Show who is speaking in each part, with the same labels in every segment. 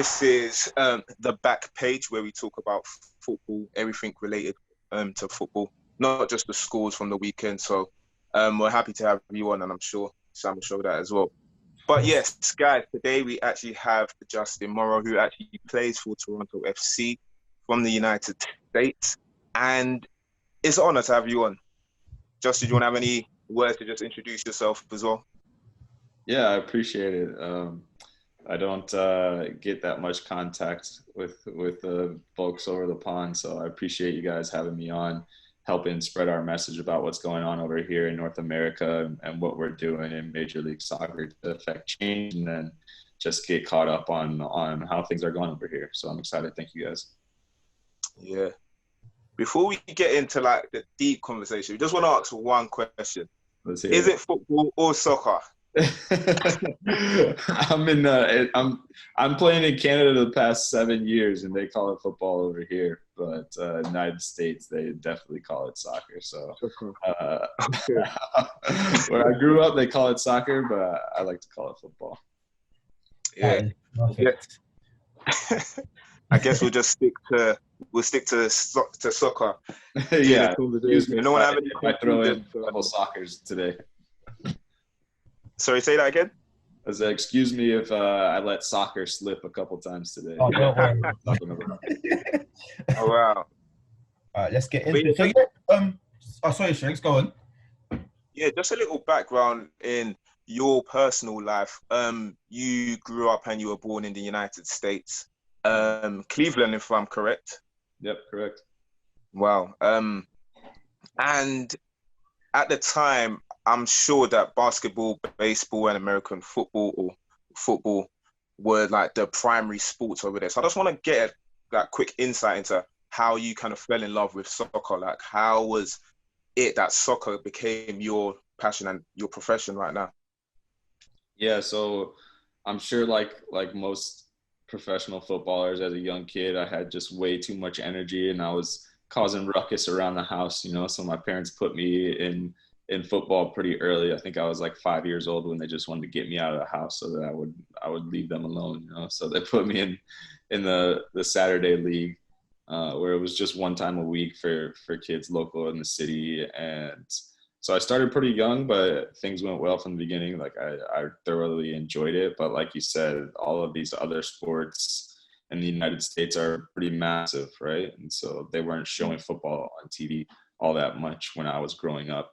Speaker 1: This is the Backpage, where we talk about football, everything related to football, not just the scores from the weekend. So we're happy to have you on, and I'm sure Sam will show that as well. But yes, guys, today we actually have Justin Morrow, who actually plays for Toronto FC from the United States. And it's an honor to have you on. Justin, do you want to have any words to just introduce yourself as well?
Speaker 2: Yeah, I appreciate it. I don't get that much contact with folks over the pond, so I appreciate you guys having me on, helping spread our message about what's going on over here in North America and what we're doing in Major League Soccer to affect change, and then just get caught up on how things are going over here. So I'm excited. Thank you guys.
Speaker 1: Yeah. Before we get into like the deep conversation, we just want to ask one question. Is it football or soccer?
Speaker 2: I'm playing in Canada the past 7 years, and they call it football over here. But United States, they definitely call it soccer. So where I grew up, they call it soccer, but I like to call it football.
Speaker 1: Yeah. I guess we'll just stick to soccer.
Speaker 2: Yeah.
Speaker 1: No one have any
Speaker 2: I throw in a couple soccers today.
Speaker 1: Sorry, say that again?
Speaker 2: I said, excuse me if I let soccer slip a couple times today.
Speaker 3: Oh, don't worry.
Speaker 1: Oh, wow.
Speaker 3: All right, let's get into it. So, sorry, Shanks, go on.
Speaker 1: Yeah, just a little background in your personal life. You grew up and you were born in the United States. Cleveland, if I'm correct.
Speaker 2: Yep, correct.
Speaker 1: Wow. And at the time, I'm sure that basketball, baseball, and American football or football were like the primary sports over there. So I just want to get that quick insight into how you kind of fell in love with soccer. Like, how was it that soccer became your passion and your profession right now?
Speaker 2: Yeah, so I'm sure like most professional footballers, as a young kid, I had just way too much energy, and I was causing ruckus around the house, so my parents put me in football pretty early. I think I was like 5 years old when they just wanted to get me out of the house so that I would leave them alone, So they put me in the Saturday league, where it was just one time a week for kids local in the city. And so I started pretty young, but things went well from the beginning. Like I thoroughly enjoyed it. But like you said, all of these other sports in the United States are pretty massive, right? And so they weren't showing football on TV all that much when I was growing up.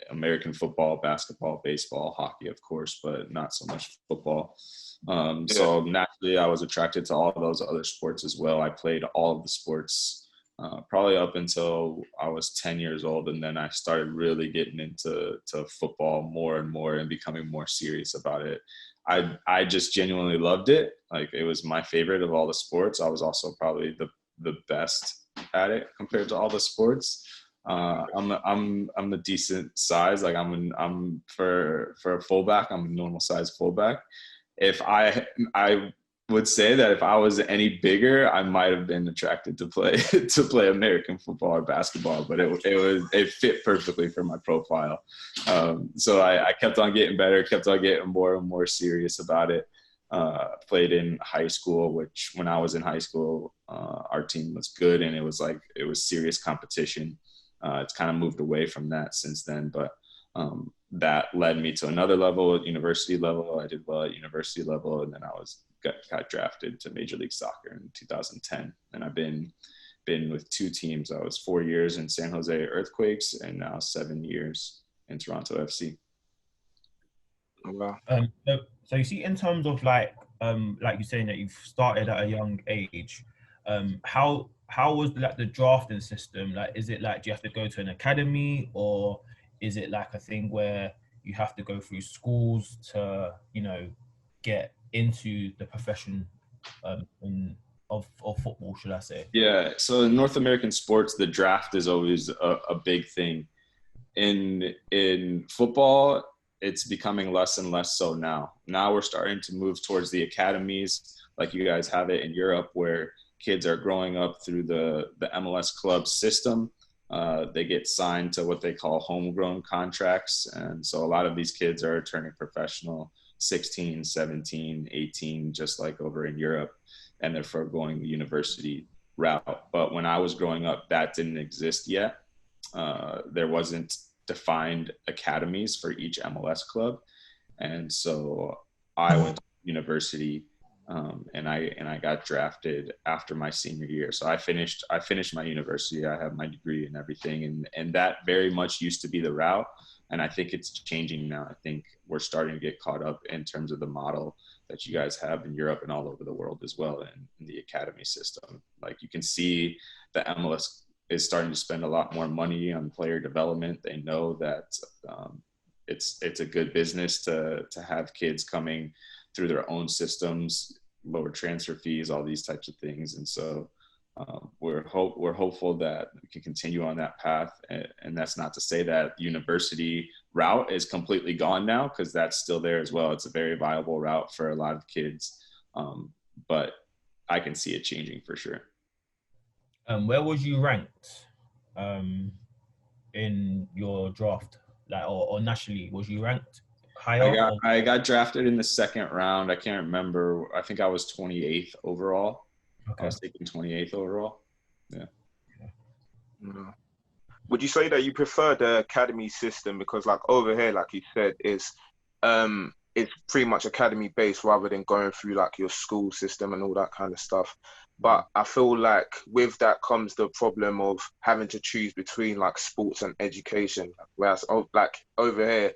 Speaker 2: American football, basketball, baseball, hockey, of course, but not so much football. So naturally, I was attracted to all those other sports as well. I played all of the sports probably up until I was 10 years old, and then I started really getting into football more and more and becoming more serious about it. I just genuinely loved it. Like, it was my favorite of all the sports. I was also probably the best at it compared to all the sports. I'm a decent size. Like I'm for a fullback, I'm a normal size fullback. If I would say that if I was any bigger, I might have been attracted to play American football or basketball, but it fit perfectly for my profile. So I kept on getting better, kept on getting more and more serious about it. Played in high school, which when I was in high school, our team was good, and it was serious competition. It's kind of moved away from that since then, but that led me to another level at university level. I did well at university level, and then I got drafted to Major League Soccer in 2010. And I've been with two teams. I was 4 years in San Jose Earthquakes, and now 7 years in Toronto FC.
Speaker 1: Wow.
Speaker 3: So you see, in terms of like you're saying that you've started at a young age, how was like the drafting system? Like, is it like, do you have to go to an academy, or is it like a thing where you have to go through schools to, get into the profession of football, should I say?
Speaker 2: Yeah. So in North American sports, the draft is always a big thing. In football, it's becoming less and less so now. Now we're starting to move towards the academies, like you guys have it in Europe, where kids are growing up through the MLS club system. They get signed to what they call homegrown contracts. And so a lot of these kids are turning professional 16, 17, 18, just like over in Europe, and they're foregoing the university route. But when I was growing up, that didn't exist yet. There wasn't defined academies for each MLS club. And so I went to university, and I got drafted after my senior year. So I finished my university. I have my degree and everything, and that very much used to be the route. And I think it's changing now. I think we're starting to get caught up in terms of the model that you guys have in Europe and all over the world as well, in the academy system. Like, you can see the MLS is starting to spend a lot more money on player development. They know that it's a good business to have kids coming through their own systems, lower transfer fees, all these types of things. And so we're hopeful that we can continue on that path. And that's not to say that university route is completely gone now, because that's still there as well. It's a very viable route for a lot of kids, but I can see it changing for sure.
Speaker 3: Where was you ranked in your draft, like, or nationally? Was you ranked higher?
Speaker 2: I got drafted in the second round. I can't remember. I think I was 28th overall. Okay. I was taking 28th overall. Yeah.
Speaker 1: Would you say that you prefer the academy system? Because like over here, like you said, it's pretty much academy based rather than going through like your school system and all that kind of stuff. But I feel like with that comes the problem of having to choose between like sports and education. Whereas like over here,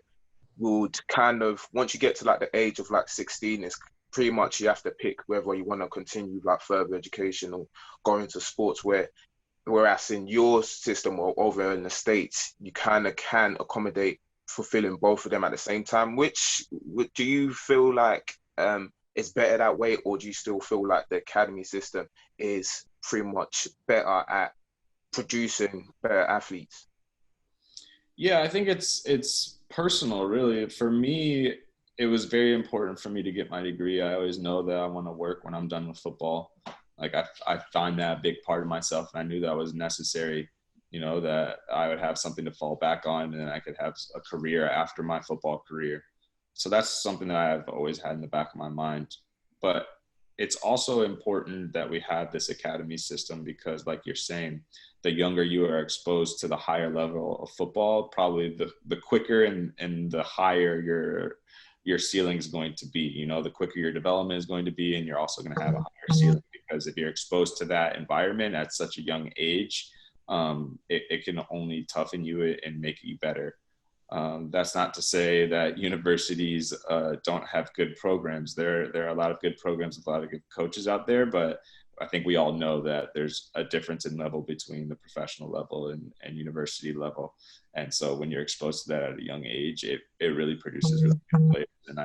Speaker 1: would kind of, once you get to like the age of like 16, it's pretty much you have to pick whether you want to continue like further education or go into sports, whereas in your system or over in the States, you kind of can accommodate fulfilling both of them at the same time. Which do you feel like is better that way, or do you still feel like the academy system is pretty much better at producing better athletes?
Speaker 2: Yeah, I think it's personal, really. For me, it was very important for me to get my degree. I always know that I want to work when I'm done with football. Like, I find that a big part of myself, and I knew that was necessary, you know, that I would have something to fall back on and I could have a career after my football career. So that's something that I've always had in the back of my mind. But it's also important that we have this academy system because, like you're saying, the younger you are exposed to the higher level of football, probably the quicker and the higher your ceiling is going to be. You know, the quicker your development is going to be, and you're also going to have a higher ceiling, because if you're exposed to that environment at such a young age, it can only toughen you and make you better. That's not to say that universities don't have good programs. There are a lot of good programs with a lot of good coaches out there, but I think we all know that there's a difference in level between the professional level and university level. And so when you're exposed to that at a young age, it really produces really good players. And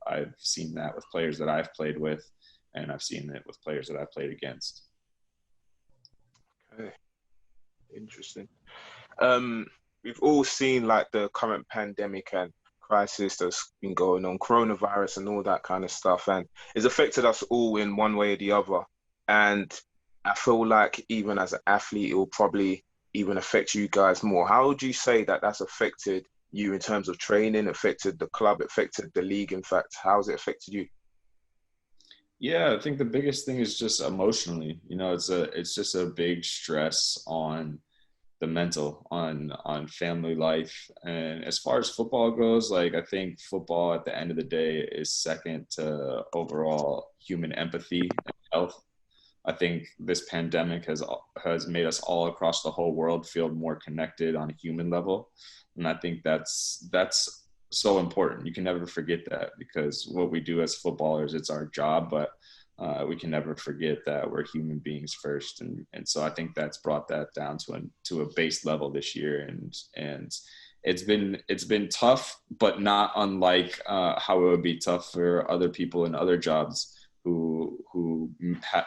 Speaker 2: I've seen that with players that I've played with, and I've seen it with players that I've played against.
Speaker 1: Okay, interesting. We've all seen like the current pandemic and crisis that's been going on, coronavirus and all that kind of stuff, and it's affected us all in one way or the other. And I feel like even as an athlete, it will probably even affect you guys more. How would you say that that's affected you in terms of training, affected the club, affected the league? In fact, how has it affected you?
Speaker 2: Yeah, I think the biggest thing is just emotionally. You know, it's just a big stress on the mental, on family life. And as far as football goes, like, I think football at the end of the day is second to overall human empathy and health. I think this pandemic has made us all across the whole world feel more connected on a human level. And I think that's so important. You can never forget that, because what we do as footballers, it's our job, but we can never forget that we're human beings first. And so I think that's brought that down to a base level this year. And it's been tough, but not unlike how it would be tough for other people in other jobs who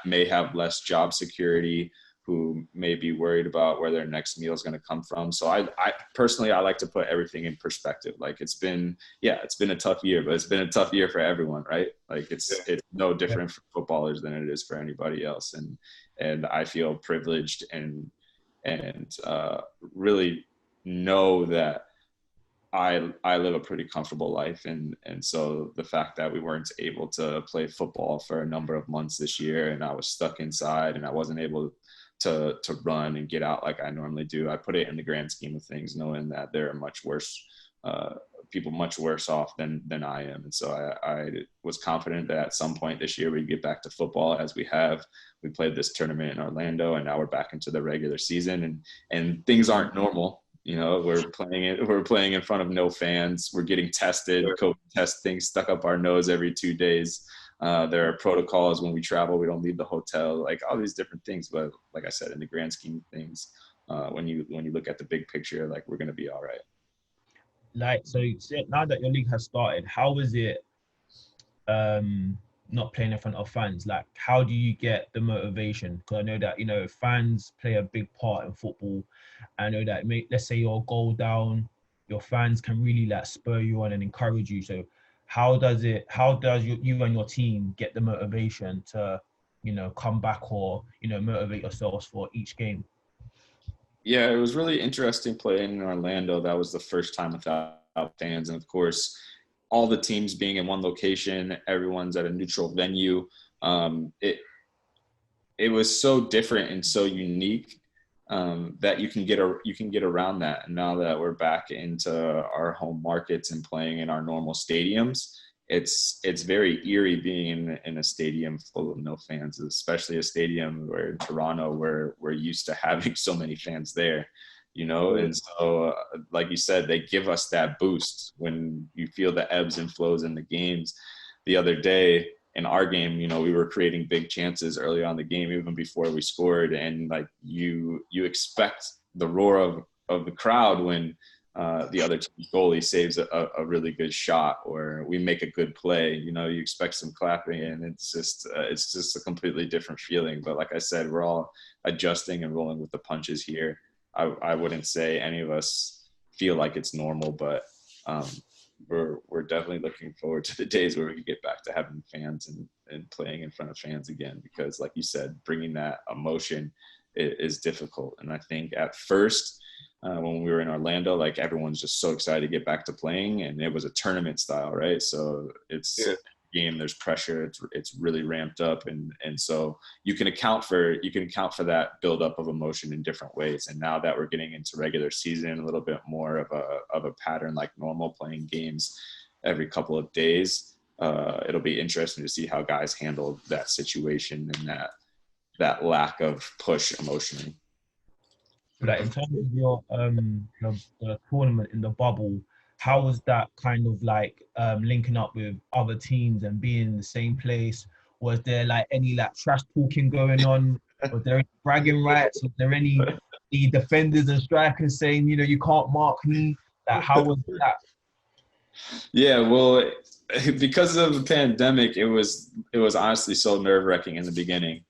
Speaker 2: may have less job security, who may be worried about where their next meal is going to come from. So I personally, I like to put everything in perspective. Like, it's been a tough year, but it's been a tough year for everyone, right? Like, it's no different for footballers than it is for anybody else. And I feel privileged and really know that I live a pretty comfortable life, and so the fact that we weren't able to play football for a number of months this year, and I was stuck inside, and I wasn't able to run and get out like I normally do, I put it in the grand scheme of things, knowing that there are much worse people much worse off than I am, and so I was confident that at some point this year we'd get back to football, as we have. We played this tournament in Orlando, and now we're back into the regular season, and things aren't normal. You know, we're playing in front of no fans. We're getting tested, COVID test things stuck up our nose every 2 days. There are protocols when we travel. We don't leave the hotel, like all these different things. But like I said, in the grand scheme of things, when you look at the big picture, like, we're going to be all right.
Speaker 3: Like, so now that your league has started, how is it not playing in front of fans? Like, how do you get the motivation? Because I know that, you know, fans play a big part in football. I know that, let's say you're a goal down, your fans can really like spur you on and encourage you. So how does you and your team get the motivation to, you know, come back, or, you know, motivate yourselves for each game?
Speaker 2: Yeah, it was really interesting playing in Orlando. That was the first time without fans. And of course, all the teams being in one location, everyone's at a neutral venue. It was so different and so unique, that you can get around that. And now that we're back into our home markets and playing in our normal stadiums, it's very eerie being in a stadium full of no fans, especially a stadium where in Toronto, where we're used to having so many fans there, you know. And so, like you said, they give us that boost when you feel the ebbs and flows in the games. The other day in our game, you know, we were creating big chances early on in the game, even before we scored, and like you expect the roar of the crowd when the other team's goalie saves a really good shot, or we make a good play. You know, you expect some clapping, and it's just a completely different feeling. But like I said, we're all adjusting and rolling with the punches here. I wouldn't say any of us feel like it's normal, but we're definitely looking forward to the days where we can get back to having fans and playing in front of fans again, because like you said, bringing that emotion is difficult. And I think at first, when we were in Orlando, like, everyone's just so excited to get back to playing, and it was a tournament style, right? So it's game, there's pressure, it's really ramped up, and so you can account for that buildup of emotion in different ways. And now that we're getting into regular season, a little bit more of a pattern like normal, playing games every couple of days, it'll be interesting to see how guys handle that situation and that lack of push emotionally.
Speaker 3: Like, in terms of your the tournament in the bubble, how was that kind of like linking up with other teams and being in the same place? Was there like any like trash talking going on? Was there any bragging rights? Was there any the defenders and strikers saying, you know, you can't mark me? Like, how was that?
Speaker 2: Yeah, well, because of the pandemic, it was honestly so nerve-wracking in the beginning.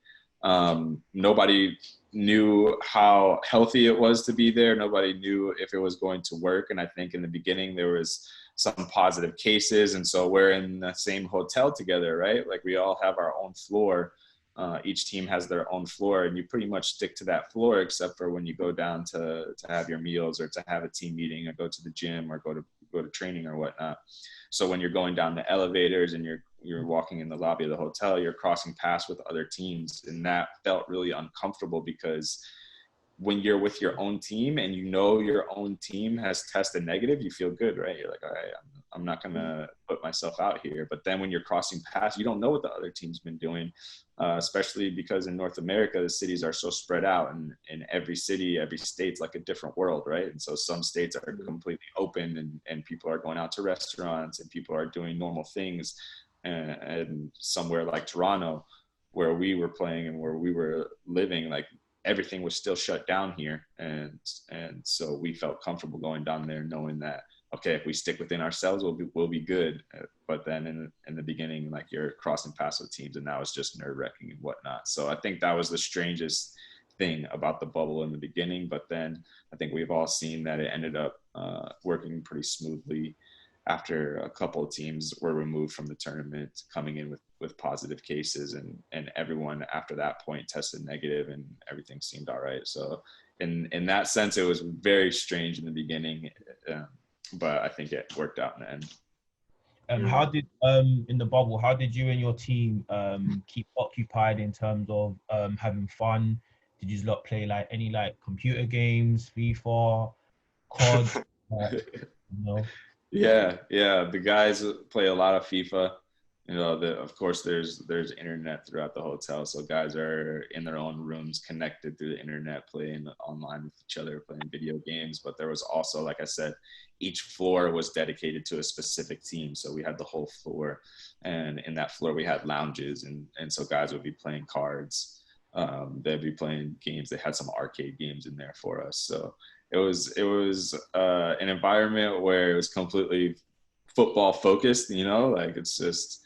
Speaker 2: Nobody knew how healthy it was to be there. Nobody knew if it was going to work. And I think in the beginning there was some positive cases. And so we're in the same hotel together, right? Like, we all have our own floor. Each team has their own floor, and you pretty much stick to that floor, except for when you go down to have your meals, or to have a team meeting, or go to the gym, or go to training or whatnot. So when you're going down the elevators and you're walking in the lobby of the hotel, you're crossing paths with other teams. And that felt really uncomfortable, because when you're with your own team and you know your own team has tested negative, you feel good, right? You're like, all right, I'm not going to put myself out here. But then when you're crossing paths, you don't know what the other team's been doing, especially because in North America, the cities are so spread out, and in every city, every state's like a different world, right? And so some states are completely open, and people are going out to restaurants, and people are doing normal things. And somewhere like Toronto, where we were playing and where we were living, like, everything was still shut down here. And so we felt comfortable going down there, knowing that, okay, if we stick within ourselves, we'll be good. But then in the beginning, like, you're crossing paths with teams, and now it's just nerve-wracking and whatnot. So I think that was the strangest thing about the bubble in the beginning. But then I think we've all seen that it ended up working pretty smoothly after a couple of teams were removed from the tournament, coming in with positive cases, and everyone after that point tested negative, and everything seemed all right. So in that sense, it was very strange in the beginning. but I think it worked out in the end.
Speaker 3: How did in the bubble? How did you and your team keep occupied in terms of having fun? Did you lot play like any like computer games, FIFA, COD? You know?
Speaker 2: Yeah, the guys play a lot of FIFA. You know, of course, there's internet throughout the hotel, so guys are in their own rooms, connected through the internet, playing online with each other, playing video games. But there was also, like I said, each floor was dedicated to a specific team. So we had the whole floor, and in that floor we had lounges, and so guys would be playing cards. They'd be playing games. They had some arcade games in there for us. So it was an environment where it was completely football focused. You know, like it's just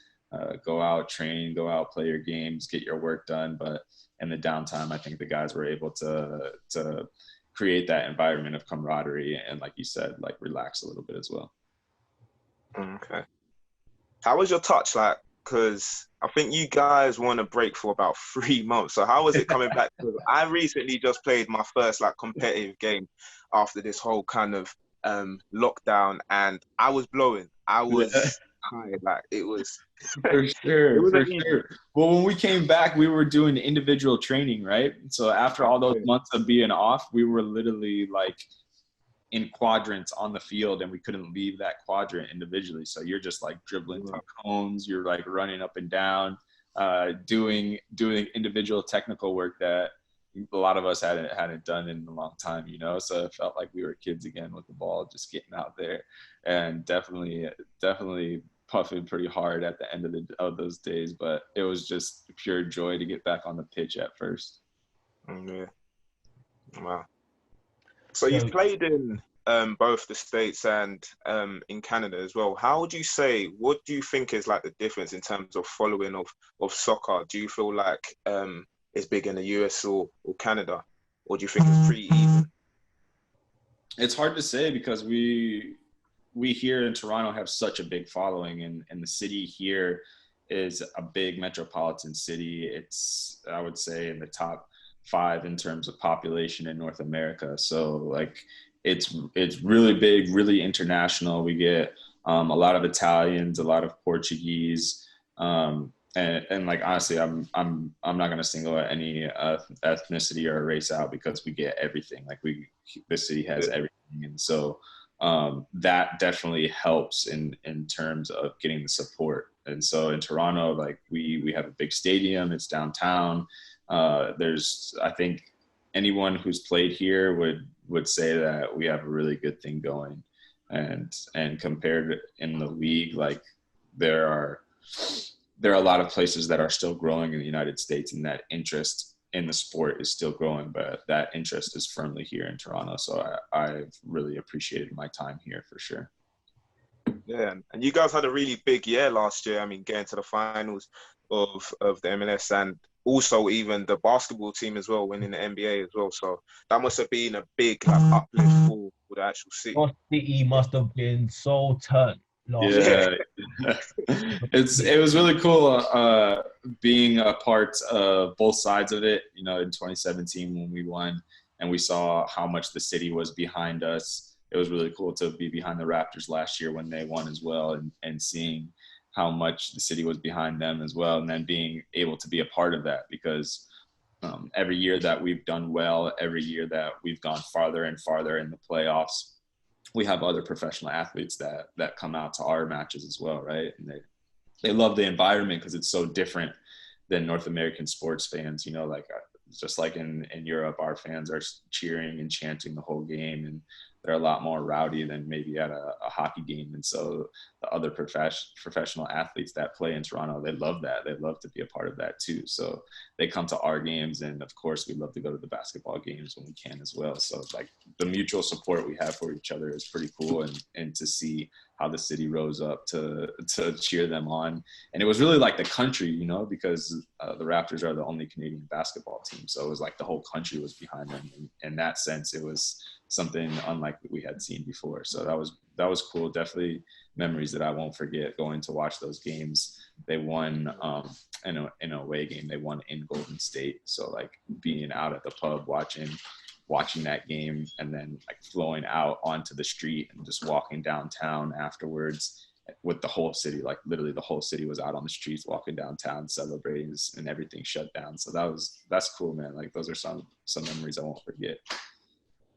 Speaker 2: go out, train, go out, play your games, get your work done. But in the downtime, I think the guys were able to create that environment of camaraderie and, like you said, like relax a little bit as well.
Speaker 1: Okay. How was your touch like? Because I think you guys were on a break for about 3 months. So how was it coming back? Because I recently just played my first like competitive game after this whole kind of lockdown, and I was blowing. I was tired. Like it was
Speaker 2: For sure,
Speaker 1: it was
Speaker 2: for
Speaker 1: easy.
Speaker 2: sure. Well, when we came back, we were doing individual training, right? So after all those months of being off, we were literally like in quadrants on the field, and we couldn't leave that quadrant individually. So you're just like dribbling through cones, you're like running up and down, doing individual technical work that a lot of us hadn't done in a long time, you know. So it felt like we were kids again with the ball, just getting out there, and definitely puffing pretty hard at the end of those days. But it was just pure joy to get back on the pitch at first.
Speaker 1: Yeah. Wow. So you've played in both the States and in Canada as well. How would you say, what do you think is like the difference in terms of following of soccer? Do you feel like it's big in the US or Canada? Or do you think it's pretty even?
Speaker 2: It's hard to say because we here in Toronto have such a big following, and the city here is a big metropolitan city. It's, I would say, in the top 5 in terms of population in North America. So like it's really big, really international. We get a lot of Italians, a lot of Portuguese, and like honestly, I'm not gonna single out any ethnicity or race out because we get everything. Like the city has everything, and so that definitely helps in terms of getting the support. And so in Toronto, like we have a big stadium, it's downtown. I think anyone who's played here would say that we have a really good thing going, and compared in the league, like there are a lot of places that are still growing in the United States, and that interest in the sport is still growing, but that interest is firmly here in Toronto. So I've really appreciated my time here for sure.
Speaker 1: Yeah, and you guys had a really big year last year. I mean, getting to the finals of the MLS, and also even the basketball team as well, winning the NBA as well. So that must have been a big like uplift for the actual city.
Speaker 3: Your city must have been so turned.
Speaker 2: Yeah. It was really cool being a part of both sides of it. You know, in 2017 when we won and we saw how much the city was behind us, it was really cool to be behind the Raptors last year when they won as well, and seeing how much the city was behind them as well, and then being able to be a part of that, because every year that we've done well, every year that we've gone farther and farther in the playoffs, we have other professional athletes that come out to our matches as well, right? And they love the environment because it's so different than North American sports fans. You know, like just like in Europe, our fans are cheering and chanting the whole game, and they're a lot more rowdy than maybe at a hockey game. And so the other professional athletes that play in Toronto, they love that. They love to be a part of that too. So they come to our games, and of course we love to go to the basketball games when we can as well. So like the mutual support we have for each other is pretty cool, and to see how the city rose up to cheer them on. And it was really like the country, you know, because the Raptors are the only Canadian basketball team. So it was like the whole country was behind them. And in that sense, it was something unlike we had seen before. So that was cool. Definitely memories that I won't forget, going to watch those games. They won in an away game. They won in Golden State. So like being out at the pub watching watching that game and then like flowing out onto the street and just walking downtown afterwards with the whole city, like literally the whole city was out on the streets walking downtown celebrating and everything shut down. So that's cool, man. Like those are some memories I won't forget.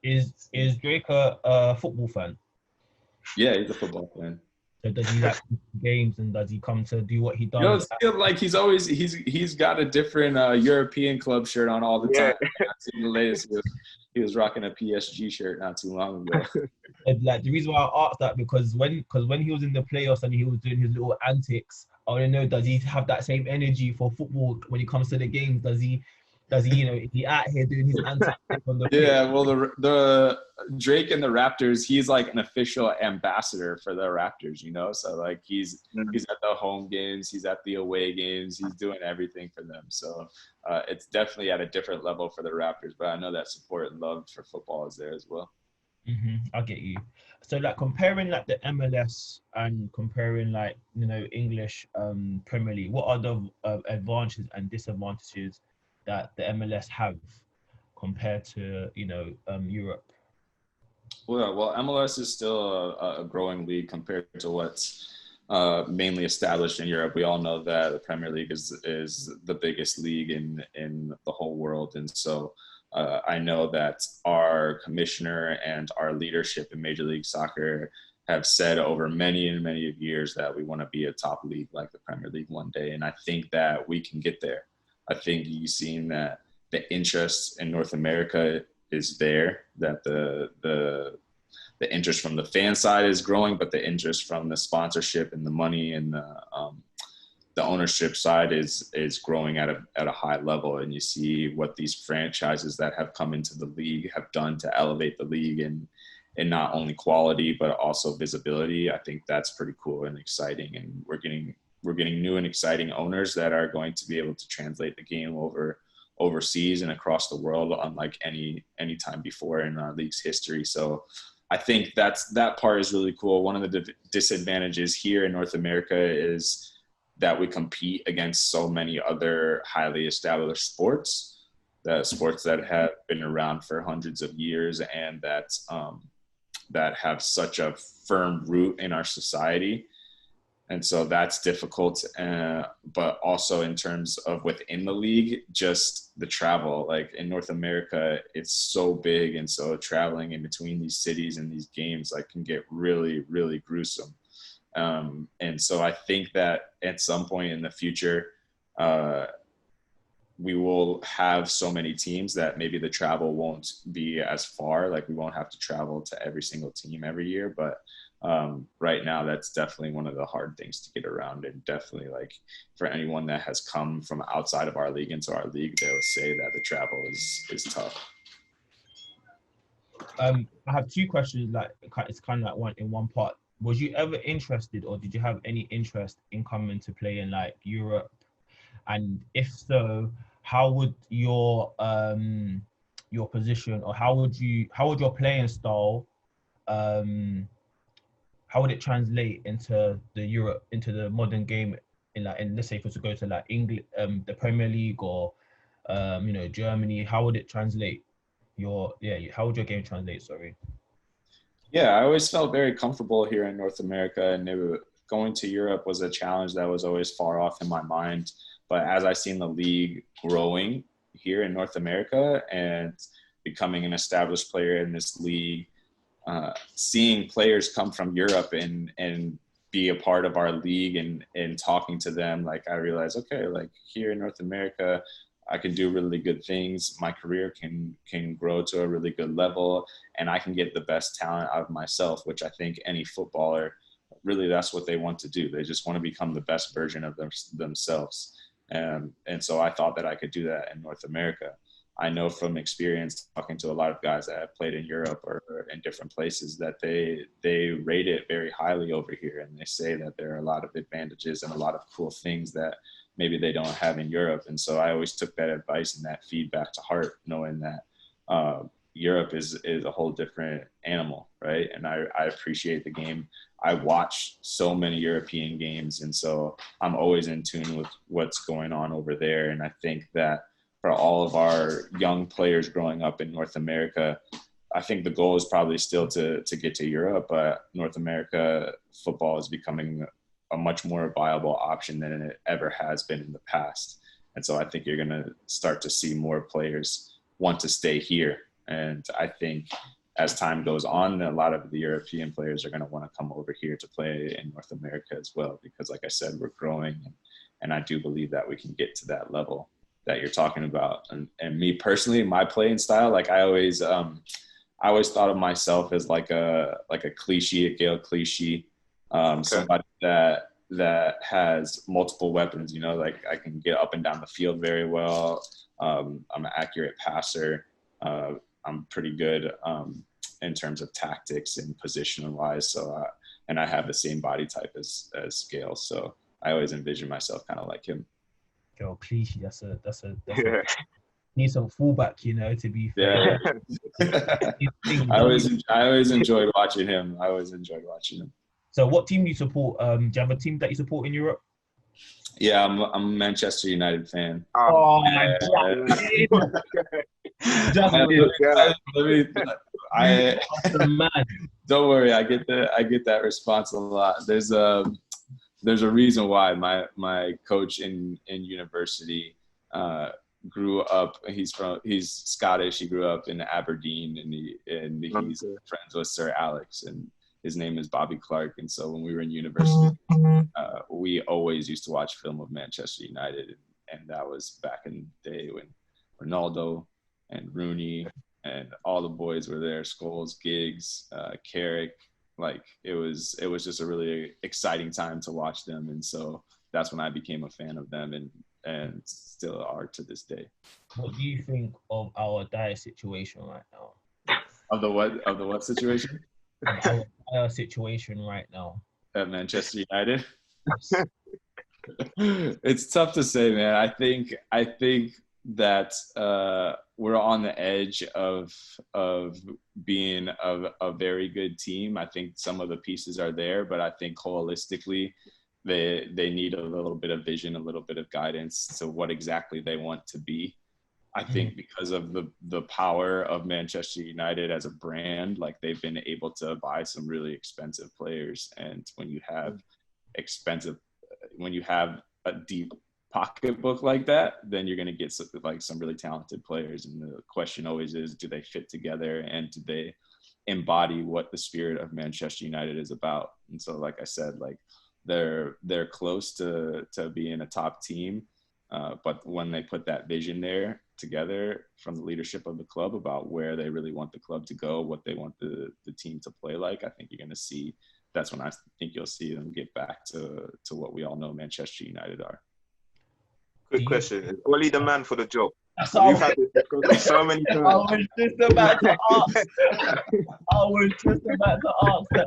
Speaker 3: Is Draco a football fan?
Speaker 2: Yeah, he's a football fan.
Speaker 3: So does he like games and does he come to do what he does?
Speaker 2: You know, it's feel like he's got a different European club shirt on all the time. I've seen the latest. He was rocking a PSG shirt not too long ago.
Speaker 3: And like the reason why I asked that because when he was in the playoffs and he was doing his little antics, I want to know, does he have that same energy for football when it comes to the games? Does he you know, is he out here doing his antics on the
Speaker 2: Yeah, well, the Drake and the Raptors, he's like an official ambassador for the Raptors, you know? So like he's at the home games, he's at the away games, he's doing everything for them. So it's definitely at a different level for the Raptors, but I know that support and love for football is there as well.
Speaker 3: I get you. So like comparing like the MLS and comparing like, you know, English Premier League, what are the advantages and disadvantages that the MLS have compared to, you know, Europe?
Speaker 2: Well, MLS is still a growing league compared to what's mainly established in Europe. We all know that the Premier League is the biggest league in the whole world, and so I know that our commissioner and our leadership in Major League Soccer have said over many and many years that we want to be a top league like the Premier League one day, and I think that we can get there. I think you've seen that the interest in North America is there, that the interest from the fan side is growing, but the interest from the sponsorship and the money and the ownership side is growing at a high level. And you see what these franchises that have come into the league have done to elevate the league and not only quality, but also visibility. I think that's pretty cool and exciting. And we're getting new and exciting owners that are going to be able to translate the game overseas and across the world, unlike any time before in our league's history. So I think that part is really cool. One of the disadvantages here in North America is that we compete against so many other highly established sports that have been around for hundreds of years and that have such a firm root in our society. And so that's difficult, but also in terms of within the league, just the travel. Like in North America, it's so big, and so traveling in between these cities and these games like can get really, really gruesome. And so I think that at some point in the future, we will have so many teams that maybe the travel won't be as far. Like we won't have to travel to every single team every year, but right now that's definitely one of the hard things to get around. And definitely like for anyone that has come from outside of our league into our league, they will say that the travel is tough.
Speaker 3: I have two questions, like it's kind of like one part. Was you ever interested, or did you have any interest in coming to play in like Europe? And if so, how would your position, or how would your playing style how would it translate into the modern game in let's say if it was to go to like England, the Premier League, or you know, Germany? How would it translate? How would your game translate? Sorry.
Speaker 2: Yeah, I always felt very comfortable here in North America, and going to Europe was a challenge that was always far off in my mind. But as I seen the league growing here in North America and becoming an established player in this league, seeing players come from Europe and be a part of our league and talking to them, like I realized, okay, like here in North America, I can do really good things. My career can grow to a really good level, and I can get the best talent out of myself, which I think any footballer, really that's what they want to do. They just want to become the best version of themselves. And so I thought that I could do that in North America. I know from experience talking to a lot of guys that have played in Europe or in different places that they rate it very highly over here. And they say that there are a lot of advantages and a lot of cool things that maybe they don't have in Europe. And so I always took that advice and that feedback to heart, knowing that Europe is a whole different animal, right? And I appreciate the game. I watch so many European games, and so I'm always in tune with what's going on over there. And I think that for all of our young players growing up in North America. I think the goal is probably still to get to Europe, but North America football is becoming a much more viable option than it ever has been in the past. And so I think you're going to start to see more players want to stay here. And I think as time goes on, a lot of the European players are going to want to come over here to play in North America as well, because like I said, we're growing, and I do believe that we can get to that level that you're talking about. And me personally, my playing style, like I always thought of myself as like a cliche, a Gale cliche, somebody that has multiple weapons, you know, like I can get up and down the field very well. I'm an accurate passer. I'm pretty good in terms of tactics and position wise. So, and I have the same body type as Gale. So I always envision myself kind of like him.
Speaker 3: Yo, cliche. That's a need some fullback, you know, to be fair.
Speaker 2: Yeah. I always enjoyed watching him. So
Speaker 3: what team do you support? Do you have a team that you support in Europe?
Speaker 2: Yeah, I'm a Manchester United fan.
Speaker 3: Oh my God.
Speaker 2: Don't worry, I get that response a lot. There's a reason why my coach in university grew up. He's Scottish. He grew up in Aberdeen, and he's friends with Sir Alex, and his name is Bobby Clark. And so when we were in university, we always used to watch film of Manchester United, and that was back in the day when Ronaldo and Rooney and all the boys were there. Scholes, Giggs, Carrick. Like it was just a really exciting time to watch them, and so that's when I became a fan of them, and still are to this day.
Speaker 3: What do you think of our dire situation right now?
Speaker 2: Of the what situation?
Speaker 3: Our dire situation right now
Speaker 2: at Manchester United. It's tough to say, man. I think that we're on the edge of being a very good team. I think some of the pieces are there, but I think holistically they need a little bit of vision, a little bit of guidance to what exactly they want to be. I think because of the power of Manchester United as a brand, like they've been able to buy some really expensive players. And when you have a deep pocketbook like that, then you're going to get some really talented players. And the question always is, do they fit together, and do they embody what the spirit of Manchester United is about? And so, like I said, like they're close to being a top team. But when they put that vision there together from the leadership of the club about where they really want the club to go, what they want the team to play like, I think you're going to see, that's when I think you'll see them get back to what we all know Manchester United are.
Speaker 1: Quick question. Is Oli the man for the job?
Speaker 3: We've
Speaker 1: had this discussion so many times.
Speaker 3: I was just about to ask that. I was like,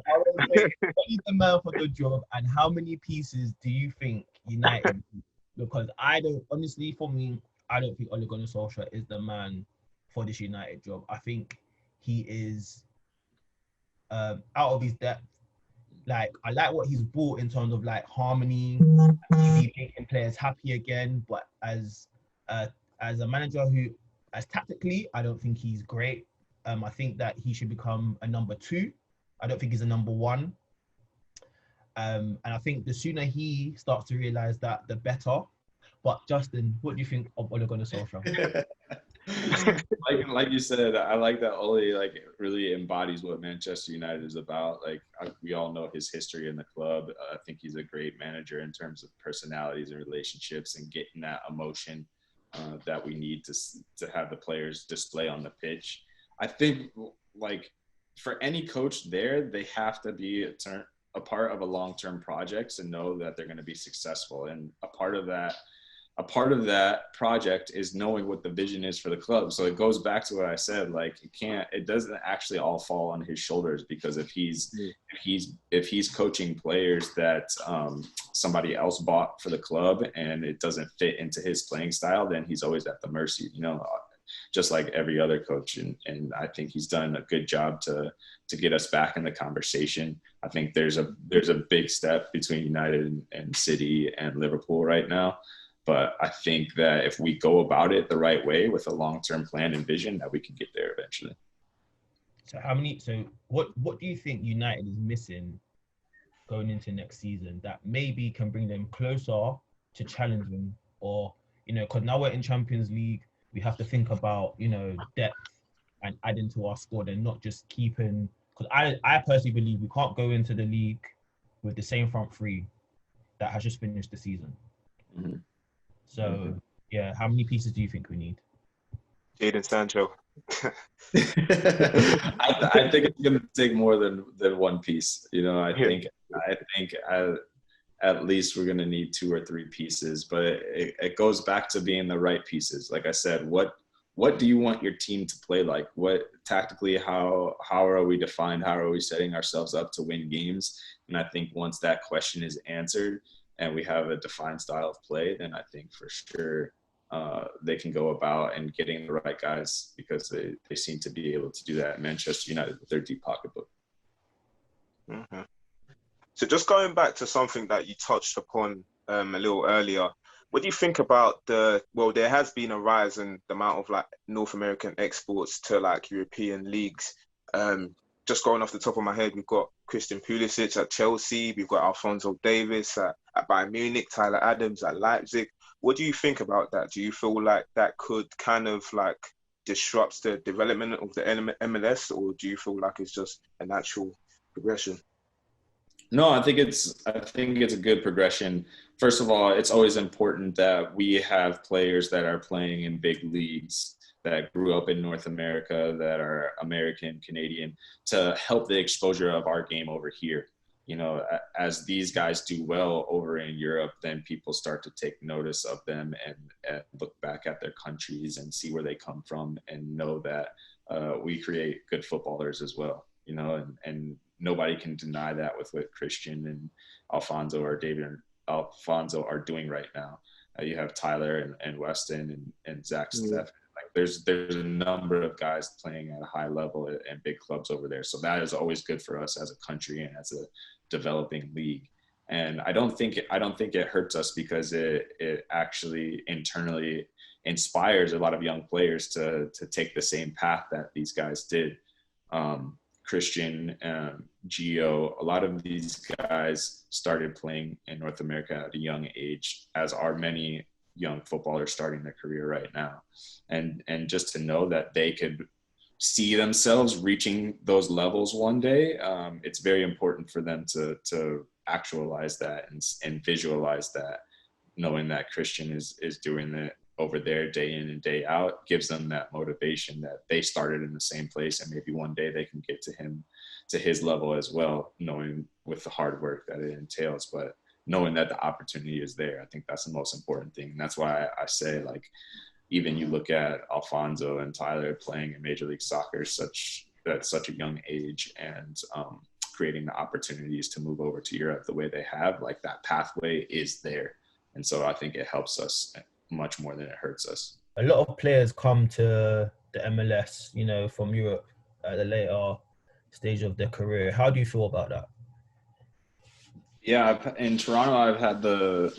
Speaker 3: Oli's the man for the job, and how many pieces do you think United need? Because honestly, for me, I don't think Ole Gunnar Solskjaer is the man for this United job. I think he is out of his depth. Like, I like what he's brought in terms of like harmony, making players happy again. But as a manager as tactically, I don't think he's great. I think that he should become a number 2. I don't think he's a number 1. And I think the sooner he starts to realize that, the better. But Justin, what do you think of Ole Gunnar Solskjaer?
Speaker 2: like you said, I like that Ole like really embodies what Manchester United is about. Like we all know his history in the club. I think he's a great manager in terms of personalities and relationships and getting that emotion that we need to have the players display on the pitch. I think like for any coach there, they have to be a part of a long-term project and know that they're going to be successful. And a part of that project is knowing what the vision is for the club. So it goes back to what I said, like it doesn't actually all fall on his shoulders, because if he's coaching players that somebody else bought for the club and it doesn't fit into his playing style, then he's always at the mercy, just like every other coach. And I think he's done a good job to get us back in the conversation. I think there's a big step between United and City and Liverpool right now. But I think that if we go about it the right way with a long-term plan and vision, that we can get there eventually.
Speaker 3: So what do you think United is missing going into next season that maybe can bring them closer to challenging, or, because now we're in Champions League, we have to think about, depth and adding to our squad and not just keeping, because I personally believe we can't go into the league with the same front three that has just finished the season.
Speaker 2: Mm-hmm.
Speaker 3: So, yeah, how many pieces do you think we need?
Speaker 1: Jadon Sancho.
Speaker 2: I think it's going to take more than one piece. I think at least we're going to need 2 or 3 pieces, but it goes back to being the right pieces. Like I said, what do you want your team to play like? What tactically, how are we defined? How are we setting ourselves up to win games? And I think once that question is answered and we have a defined style of play, then I think for sure they can go about and getting the right guys, because they seem to be able to do that at Manchester United with their deep pocketbook.
Speaker 1: Mm-hmm. So just going back to something that you touched upon a little earlier, what do you think about there has been a rise in the amount of like North American exports to like European leagues. Just going off the top of my head, we've got Christian Pulisic at Chelsea, we've got Alphonso Davies at Bayern Munich, Tyler Adams at Leipzig. What do you think about that? Do you feel like that could kind of like disrupt the development of the MLS, or do you feel like it's just a natural progression?
Speaker 2: No, I think it's a good progression. First of all, it's always important that we have players that are playing in big leagues that grew up in North America, that are American, Canadian, to help the exposure of our game over here. As these guys do well over in Europe, then people start to take notice of them and look back at their countries and see where they come from and know that we create good footballers as well, and nobody can deny that with what Christian and Alphonso or David and Alphonso are doing right now. You have Tyler and Weston and Zach Steffen. Like there's a number of guys playing at a high level and big clubs over there. So that is always good for us as a country and as a developing league. And I don't think it hurts us, because it actually internally inspires a lot of young players to take the same path that these guys did. Christian, Gio, a lot of these guys started playing in North America at a young age, as are many young footballers starting their career right now. And just to know that they could see themselves reaching those levels one day, it's very important for them to actualize that and visualize that, knowing that Christian is doing it over there day in and day out, gives them that motivation that they started in the same place, and maybe one day they can get to his level as well, knowing with the hard work that it entails, but knowing that the opportunity is there. I think that's the most important thing. And that's why I say, like, even you look at Alphonso and Tyler playing in Major League Soccer at such a young age, and creating the opportunities to move over to Europe the way they have, like that pathway is there. And so I think it helps us much more than it hurts us.
Speaker 3: A lot of players come to the MLS, from Europe at a later stage of their career. How do you feel about that?
Speaker 2: Yeah, in Toronto, I've had the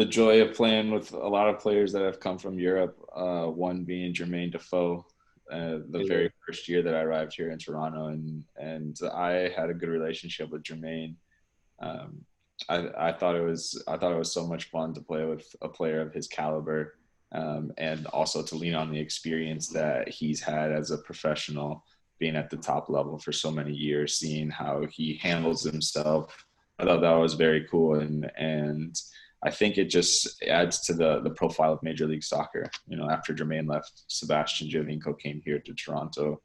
Speaker 2: joy of playing with a lot of players that have come from Europe. One being Jermaine Defoe, the very first year that I arrived here in Toronto, and I had a good relationship with Jermaine. I thought it was so much fun to play with a player of his caliber, and also to lean on the experience that he's had as a professional, being at the top level for so many years, seeing how he handles himself. I thought that was very cool, and I think it just adds to the profile of Major League Soccer. After Jermaine left, Sebastian Giovinco came here to Toronto,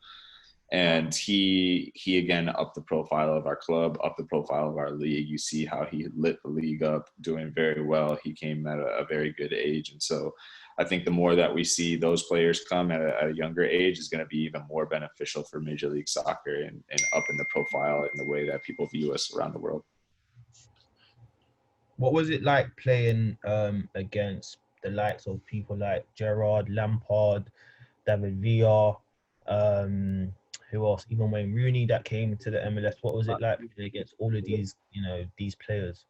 Speaker 2: and he again upped the profile of our club, upped the profile of our league. You see how he lit the league up, doing very well. He came at a very good age, and so I think the more that we see those players come at a younger age is going to be even more beneficial for Major League Soccer and upping the profile and the way that people view us around the world.
Speaker 3: What was it like playing against the likes of people like Gerrard, Lampard, David Villa, who else? Even Wayne Rooney that came to the MLS. What was it like playing against all of these, these players?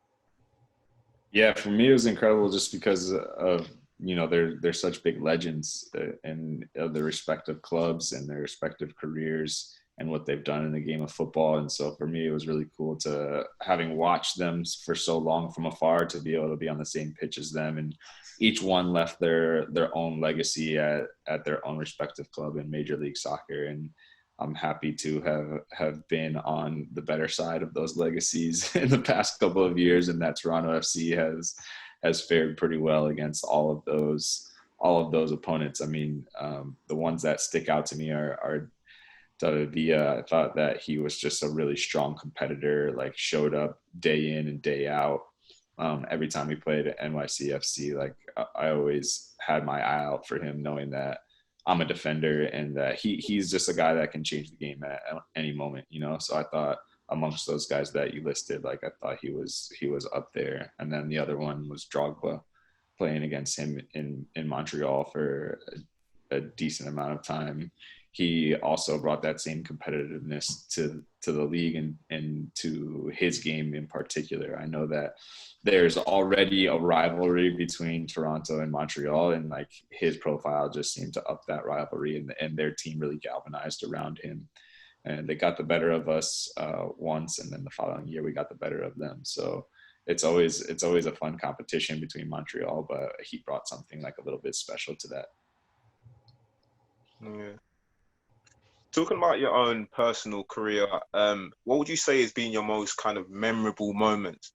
Speaker 2: Yeah, for me it was incredible just because of they're such big legends in their respective clubs and their respective careers and what they've done in the game of football. And so for me it was really cool to, having watched them for so long from afar, to be able to be on the same pitch as them, and each one left their own legacy at their own respective club in Major League Soccer. And I'm happy to have been on the better side of those legacies in the past couple of years, and that Toronto FC has fared pretty well against all of those opponents. I mean, the ones that stick out to me are David Villa. I thought that he was just a really strong competitor, like showed up day in and day out. Every time we played at NYCFC, like I always had my eye out for him, knowing that I'm a defender and that he's just a guy that can change the game at any moment, So I thought amongst those guys that you listed, like I thought he was up there. And then the other one was Drogba, playing against him in Montreal for a decent amount of time. He also brought that same competitiveness to the league and to his game in particular. I know that there's already a rivalry between Toronto and Montreal, and like his profile just seemed to up that rivalry, and their team really galvanized around him. And they got the better of us once, and then the following year we got the better of them. So it's always a fun competition between Montreal, but he brought something like a little bit special to that.
Speaker 1: Yeah. Talking about your own personal career, what would you say has been your most kind of memorable moment?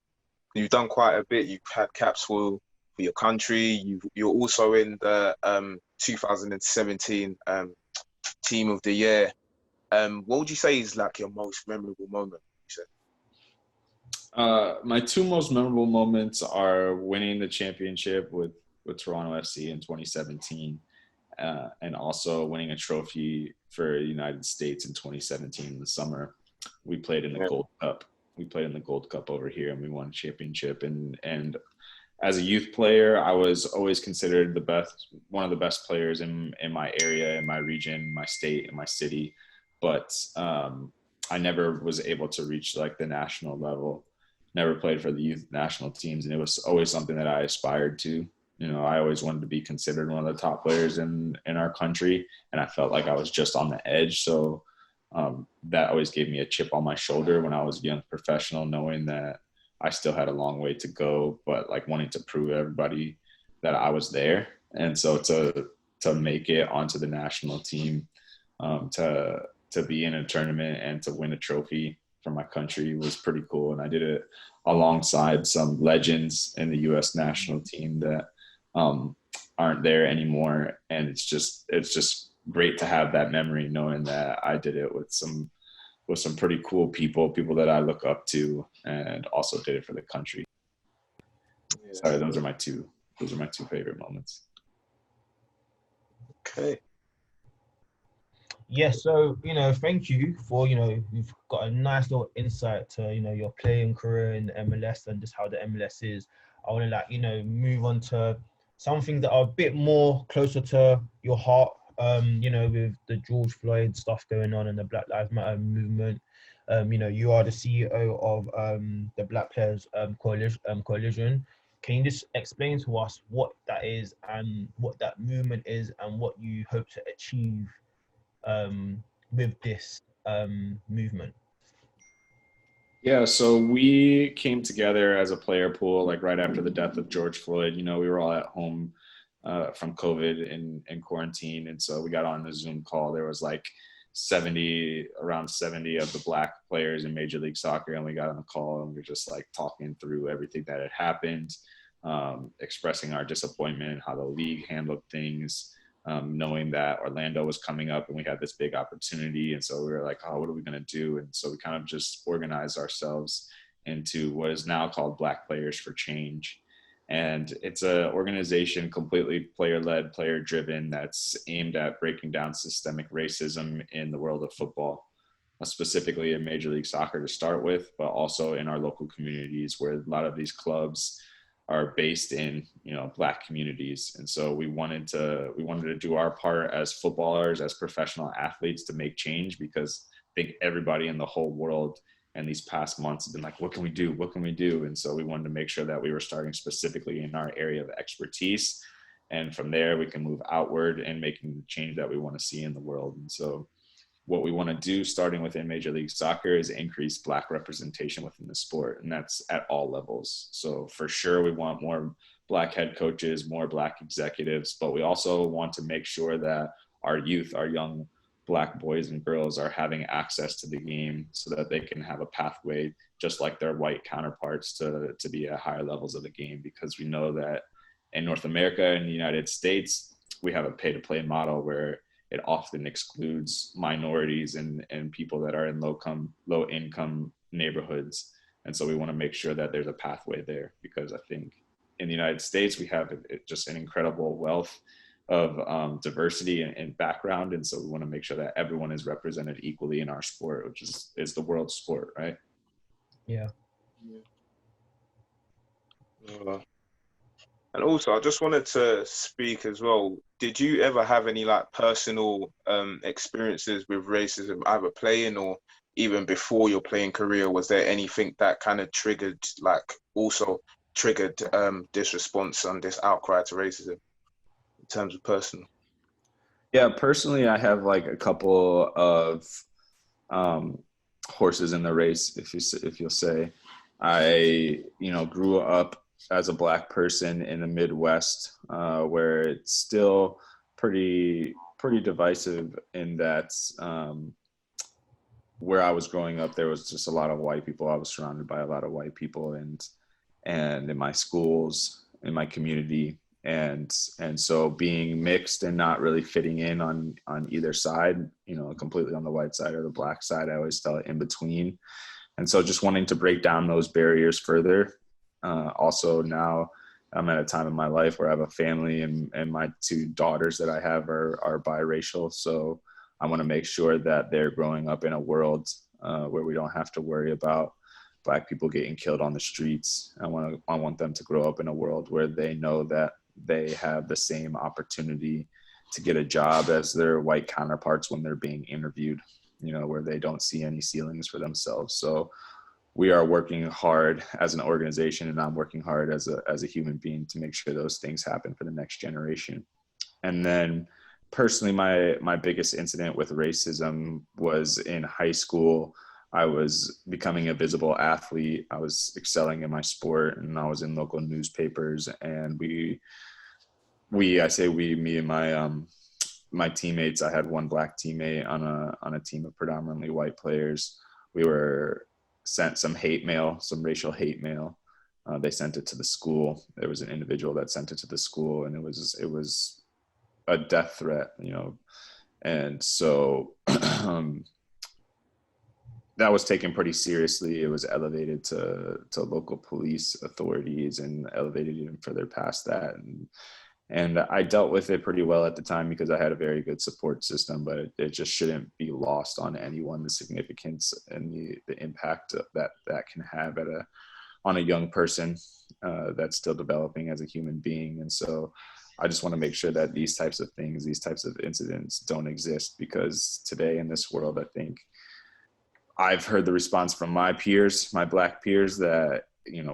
Speaker 1: You've done quite a bit. You've had caps for your country. You're also in the 2017 Team of the Year. What would you say is like your most memorable moment?
Speaker 2: My two most memorable moments are winning the championship with Toronto FC in 2017, and also winning a trophy for the United States in 2017 in the summer. We played in the Gold Cup. We played in the Gold Cup over here, and we won a championship. And as a youth player, I was always considered one of the best players in my area, in my region, my state, and my city. But I never was able to reach like the national level. Never played for the youth national teams, and it was always something that I aspired to. I always wanted to be considered one of the top players in our country, and I felt like I was just on the edge. So that always gave me a chip on my shoulder when I was a young professional, knowing that I still had a long way to go, but like wanting to prove to everybody that I was there. And so to make it onto the national team, to be in a tournament and to win a trophy for my country was pretty cool. And I did it alongside some legends in the U.S. national team that aren't there anymore. And it's just great to have that memory, knowing that I did it with some pretty cool people that I look up to, and also did it for the country. Yeah. Sorry, those are my two favorite moments.
Speaker 1: Okay.
Speaker 3: Yeah, so thank you for we've got a nice little insight to your playing career in the MLS and just how the MLS is. I want to move on to something that are a bit more closer to your heart. With the George Floyd stuff going on and the Black Lives Matter movement. You are the CEO of the Black Players Coalition. Can you just explain to us what that is and what that movement is and what you hope to achieve with this movement?
Speaker 2: Yeah, so we came together as a player pool like right after the death of George Floyd. We were all at home from COVID and quarantine, and so we got on the Zoom call. There was like around 70 of the Black players in Major League Soccer, and we got on the call and we were just like talking through everything that had happened, expressing our disappointment, how the league handled things, knowing that Orlando was coming up and we had this big opportunity. And so we were like, oh, what are we going to do? And so we kind of just organized ourselves into what is now called Black Players for Change. And it's an organization completely player-led, player-driven that's aimed at breaking down systemic racism in the world of football, specifically in Major League Soccer to start with, but also in our local communities where a lot of these clubs are based in, Black communities. And so we wanted to do our part as footballers, as professional athletes, to make change, because I think everybody in the whole world And these past months have been like, what can we do? What can we do? And so we wanted to make sure that we were starting specifically in our area of expertise. And from there, we can move outward and making the change that we want to see in the world. And so what we want to do, starting within Major League Soccer, is increase Black representation within the sport. And that's at all levels. So for sure, we want more Black head coaches, more Black executives, but we also want to make sure that our youth, our young Black boys and girls, are having access to the game so that they can have a pathway just like their white counterparts to be at higher levels of the game. Because we know that in North America and the United States, we have a pay-to-play model where it often excludes minorities and people that are in low income neighborhoods. And so we want to make sure that there's a pathway there, because I think in the United States, we have just an incredible wealth of diversity and background. And so we want to make sure that everyone is represented equally in our sport, which is the world sport, right?
Speaker 3: Yeah.
Speaker 1: And also, I just wanted to speak as well. Did you ever have any like personal experiences with racism, either playing or even before your playing career? Was there anything that kind of triggered this response and this outcry to racism in terms of personal?
Speaker 2: Yeah, personally, I have like a couple of horses in the race, if you'll say. I grew up as a Black person in the Midwest, where it's still pretty divisive in that where I was growing up, there was just a lot of white people. I was surrounded by a lot of white people, and in my schools, in my community, and so being mixed and not really fitting in on either side, completely on the white side or the Black side, I always felt in between. And so just wanting to break down those barriers further. Also now I'm at a time in my life where I have a family, and my two daughters that I have are biracial. So I want to make sure that they're growing up in a world where we don't have to worry about Black people getting killed on the streets. I want them to grow up in a world where they know that they have the same opportunity to get a job as their white counterparts when they're being interviewed, where they don't see any ceilings for themselves. So we are working hard as an organization, and I'm working hard as a human being to make sure those things happen for the next generation. And then personally, my biggest incident with racism was in high school. I was becoming a visible athlete. I was excelling in my sport, and I was in local newspapers. And me and my teammates, I had one Black teammate on a team of predominantly white players. We were sent some racial hate mail. They sent it to the school. There was an individual that sent it to the school, and it was a death threat, and so that was taken pretty seriously. It was elevated to local police authorities and elevated even further past that. And I dealt with it pretty well at the time because I had a very good support system, but it just shouldn't be lost on anyone, the significance and the impact that can have on a young person that's still developing as a human being. And so I just want to make sure that these types of things, these types of incidents don't exist, because today in this world, I think I've heard the response from my peers, my Black peers, that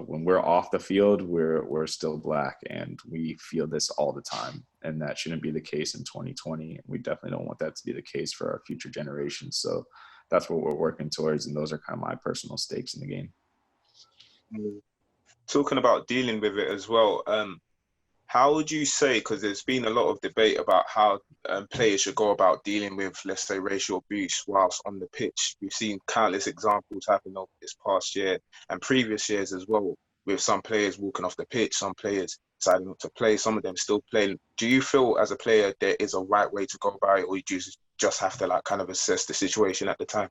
Speaker 2: when we're off the field, we're still Black, and we feel this all the time, and that shouldn't be the case in 2020. We definitely don't want that to be the case for our future generations. So that's what we're working towards, and those are kind of my personal stakes in the game.
Speaker 1: Talking about dealing with it as well, how would you say, because there's been a lot of debate about how players should go about dealing with, let's say, racial abuse whilst on the pitch. We've seen countless examples happen over this past year and previous years as well, with some players walking off the pitch, some players deciding not to play, some of them still playing. Do you feel as a player there is a right way to go about it, or you just have to kind of assess the situation at the time?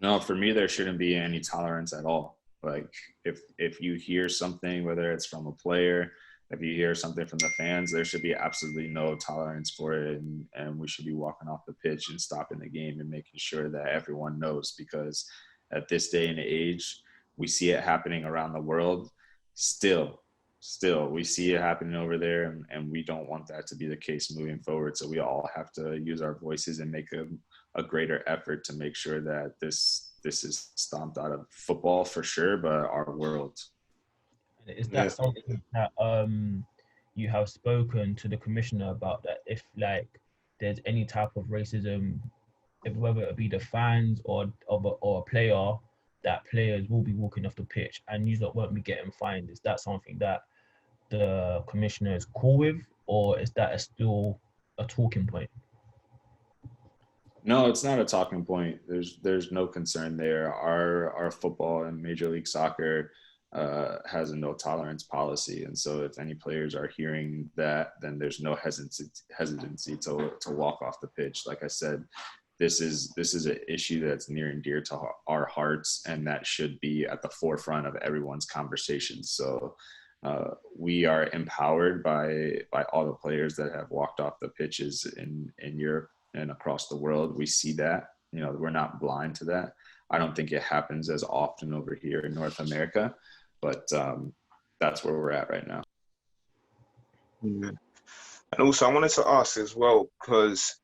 Speaker 2: No, for me, there shouldn't be any tolerance at all. Like if you hear something, whether it's from a player, if you hear something from the fans, there should be absolutely no tolerance for it. And we should be walking off the pitch and stopping the game and making sure that everyone knows, because at this day and age, we see it happening around the world. Still, we see it happening over there, and we don't want that to be the case moving forward. So we all have to use our voices and make a a greater effort to make sure that this is stomped out of football for sure, but our world.
Speaker 3: Is that something that you have spoken to the commissioner about, that if like there's any type of racism, if whether it be the fans or a player, that players will be walking off the pitch and you lot won't be getting fined? Is that something that the commissioner is cool with, or is that still a talking point?
Speaker 2: No, it's not a talking point. There's no concern there. Our football and Major League Soccer has a no tolerance policy, and so if any players are hearing that, then there's no hesitancy to walk off the pitch. Like I said, this is an issue that's near and dear to our hearts, and that should be at the forefront of everyone's conversations. So we are empowered by all the players that have walked off the pitches in Europe and across the world. We see that, we're not blind to that. I don't think it happens as often over here in North America, but that's where we're at right now.
Speaker 1: Yeah. And also I wanted to ask as well, because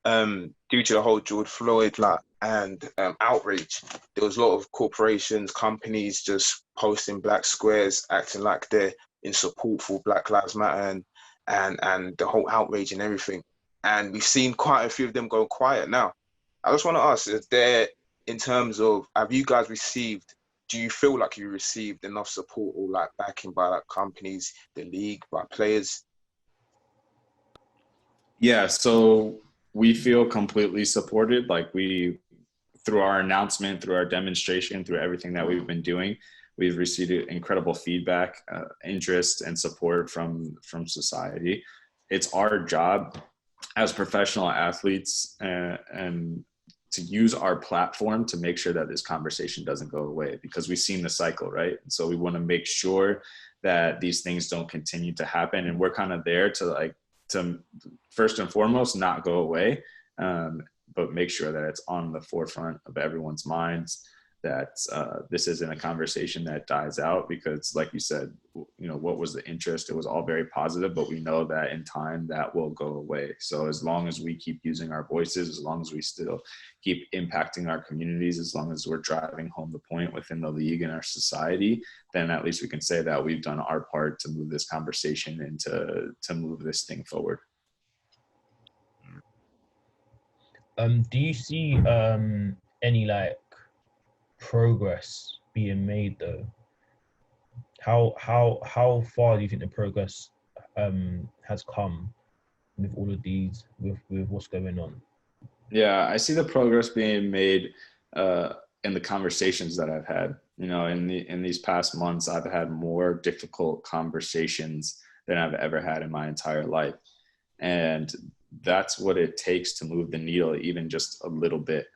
Speaker 1: due to the whole George Floyd and outrage, there was a lot of corporations, companies just posting black squares, acting like they're in support for Black Lives Matter and the whole outrage and everything. And we've seen quite a few of them go quiet now. I just want to ask, is there, in terms of, have you guys received, do you feel like you received enough support or like backing by like companies, the league, by players?
Speaker 2: Yeah, so we feel completely supported. Like through our announcement, through our demonstration, through everything that we've been doing, we've received incredible feedback, interest, and support from society. It's our job as professional athletes and to use our platform to make sure that this conversation doesn't go away, because we've seen the cycle, right? And so we want to make sure that these things don't continue to happen. And we're kind of there to first and foremost, not go away, but make sure that it's on the forefront of everyone's minds, that this isn't a conversation that dies out, because like you said, what was the interest? It was all very positive, but we know that in time that will go away. So as long as we keep using our voices, as long as we still keep impacting our communities, as long as we're driving home the point within the league and our society, then at least we can say that we've done our part to move this conversation and to move this thing forward.
Speaker 3: Do you see any like progress being made though? How far do you think the progress has come with all of these, with what's going on?
Speaker 2: Yeah, I see the progress being made in the conversations that I've had. In these past months, I've had more difficult conversations than I've ever had in my entire life. And that's what it takes to move the needle, even just a little bit.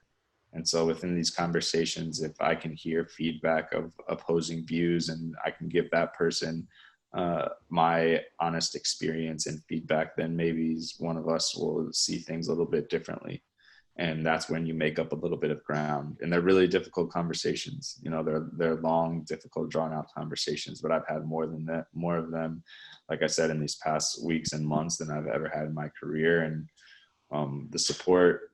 Speaker 2: And so within these conversations, if I can hear feedback of opposing views and I can give that person my honest experience and feedback, then maybe one of us will see things a little bit differently. And that's when you make up a little bit of ground. And they're really difficult conversations. They're long, difficult, drawn out conversations, but I've had more of them, like I said, in these past weeks and months than I've ever had in my career. And the support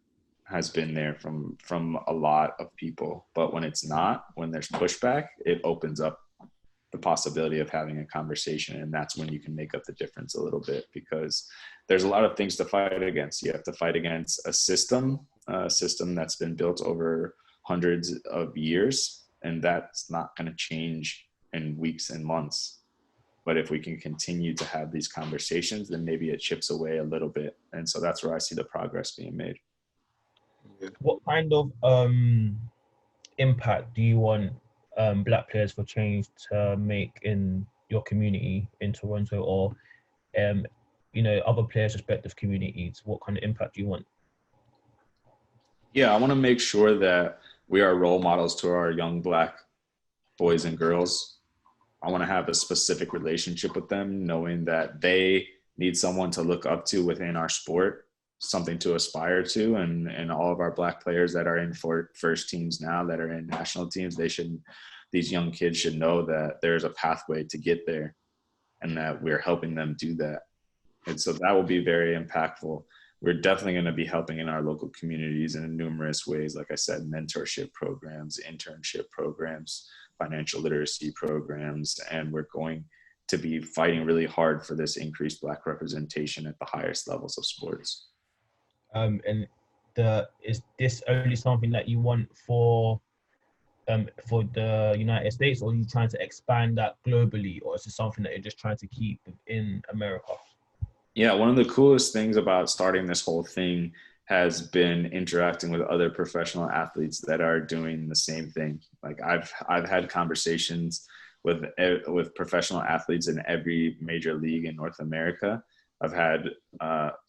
Speaker 2: has been there from a lot of people. But when there's pushback, it opens up the possibility of having a conversation. And that's when you can make up the difference a little bit, because there's a lot of things to fight against. You have to fight against a system that's been built over hundreds of years, and that's not going to change in weeks and months. But if we can continue to have these conversations, then maybe it chips away a little bit. And so that's where I see the progress being made.
Speaker 3: What kind of impact do you want Black Players for Change to make in your community in Toronto, or other players' respective communities? What kind of impact do you want?
Speaker 2: Yeah, I want to make sure that we are role models to our young Black boys and girls. I want to have a specific relationship with them, knowing that they need someone to look up to within our sport, something to aspire to. And all of our Black players that are in first teams now, that are in national teams, these young kids should know that there's a pathway to get there and that we're helping them do that. And so that will be very impactful. we're definitely going to be helping in our local communities in numerous ways. Like I said, mentorship programs, internship programs, financial literacy programs, and we're going to be fighting really hard for this increased Black representation at the highest levels of sports.
Speaker 3: And is this only something that you want for the United States, or are you trying to expand that globally, or is it something that you're just trying to keep in America?
Speaker 2: Yeah, one of the coolest things about starting this whole thing has been interacting with other professional athletes that are doing the same thing. Like I've had conversations with professional athletes in every major league in North America. I've had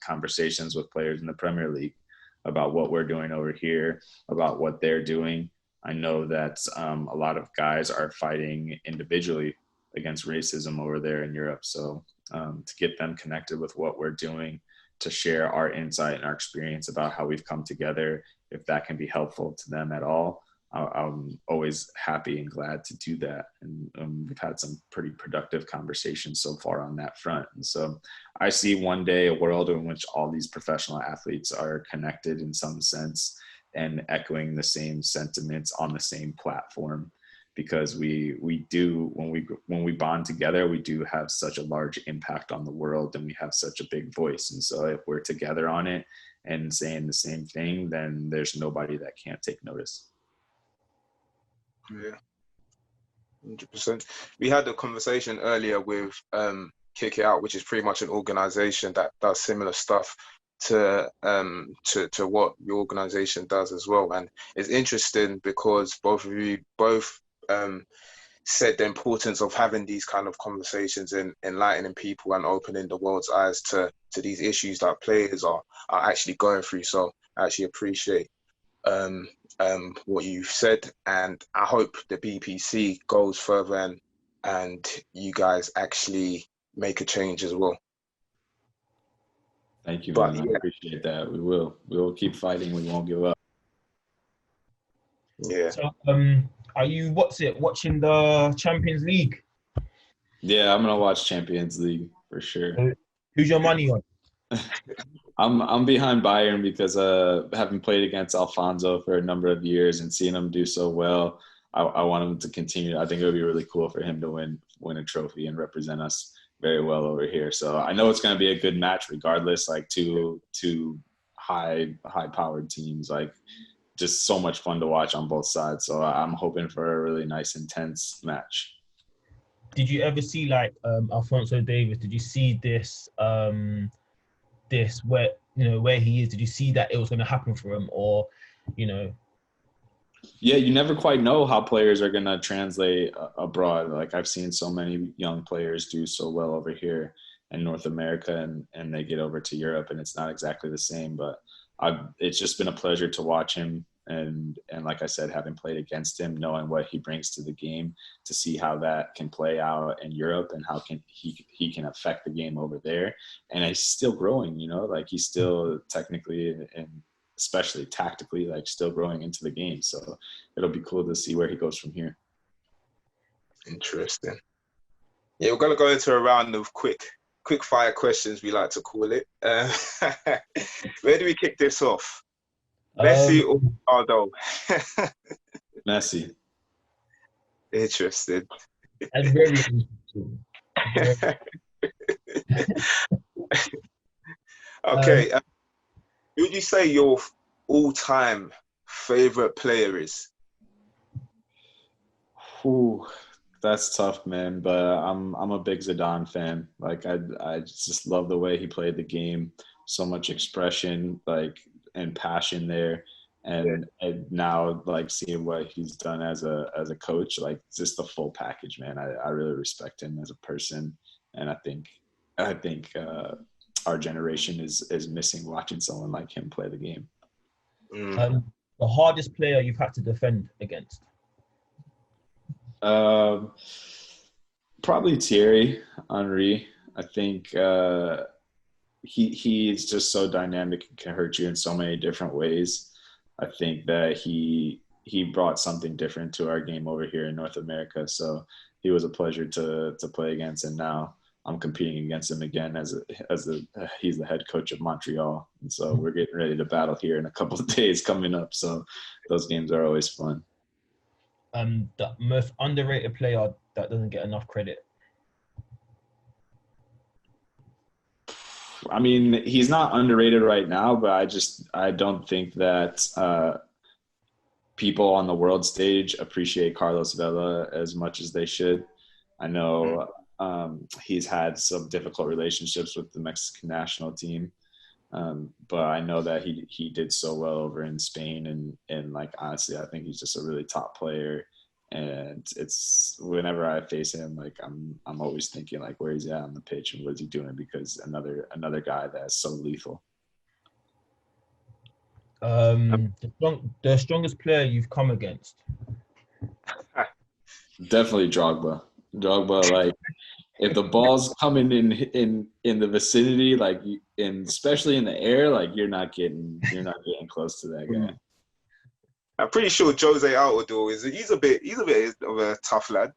Speaker 2: conversations with players in the Premier League about what we're doing over here, about what they're doing. I know that a lot of guys are fighting individually against racism over there in Europe. So to get them connected with what we're doing, to share our insight and our experience about how we've come together, if that can be helpful to them at all, I'm always happy and glad to do that. And we've had some pretty productive conversations so far on that front. And so I see one day a world in which all these professional athletes are connected in some sense and echoing the same sentiments on the same platform, because we do, when we bond together, we do have such a large impact on the world, and we have such a big voice. And so if we're together on it and saying the same thing, then there's nobody that can't take notice.
Speaker 1: Yeah, 100%. We had a conversation earlier with Kick It Out, which is pretty much an organization that does similar stuff to what your organization does as well. And it's interesting because both of you said the importance of having these kind of conversations and enlightening people and opening the world's eyes to these issues that players are actually going through. So I actually appreciate what you've said, and I hope the BPC goes further and you guys actually make a change as well.
Speaker 2: Thank you, man. I appreciate that. We will keep fighting. We won't give up.
Speaker 1: Yeah.
Speaker 3: So are you watching the Champions League?
Speaker 2: Yeah, I'm gonna watch Champions League for sure.
Speaker 3: Who's your money on?
Speaker 2: I'm behind Bayern because having played against Alfonso for a number of years and seeing him do so well, I want him to continue. I think it would be really cool for him to win a trophy and represent us very well over here. So I know it's going to be a good match regardless. Like two high powered teams, like just so much fun to watch on both sides. So I'm hoping for a really nice, intense match.
Speaker 3: Did you ever see Alfonso Davies? Did you see this where he is? Did you see that it was going to happen for him, or
Speaker 2: Yeah, you never quite know how players are going to translate abroad. Like I've seen so many young players do so well over here in North America, and they get over to Europe and it's not exactly the same. But it's just been a pleasure to watch him. And like I said, having played against him, knowing what he brings to the game, to see how that can play out in Europe and how he can affect the game over there. And he's still growing, like he's still technically and especially tactically, like still growing into the game. So it'll be cool to see where he goes from here.
Speaker 1: Interesting. Yeah, we're going to go into a round of quick fire questions, we like to call it. Where do we kick this off? Messi or Ronaldo?
Speaker 2: Messi.
Speaker 1: Interesting.
Speaker 3: That's very interesting.
Speaker 1: Okay. Who would you say your all-time favorite player is?
Speaker 2: Ooh, that's tough, man. But I'm a big Zidane fan. Like I just love the way he played the game. So much expression, and passion there. And now, seeing what he's done as a coach, just the full package, man. I really respect him as a person, and I think our generation is missing watching someone like him play the game.
Speaker 3: The hardest player you've had to defend against?
Speaker 2: Probably Thierry Henry. I think he is just so dynamic and can hurt you in so many different ways. I think that he brought something different to our game over here in North America. So he was a pleasure to play against. And now I'm competing against him again he's the head coach of Montreal. And so we're getting ready to battle here in a couple of days coming up. So those games are always fun.
Speaker 3: The most underrated player that doesn't get enough credit.
Speaker 2: I mean, he's not underrated right now, but I don't think that people on the world stage appreciate Carlos Vela as much as they should. I know he's had some difficult relationships with the Mexican national team, but I know that he did so well over in Spain, and like honestly, I think he's just a really top player. And it's whenever I face him, like I'm always thinking like, where he's at on the pitch and what is he doing? Because another guy that's so lethal.
Speaker 3: The strongest player you've come against?
Speaker 2: Definitely Drogba. Like if the ball's coming in the vicinity, like and especially in the air, like you're not getting close to that guy.
Speaker 1: I'm pretty sure Jose Altidore he's a bit of a tough lad.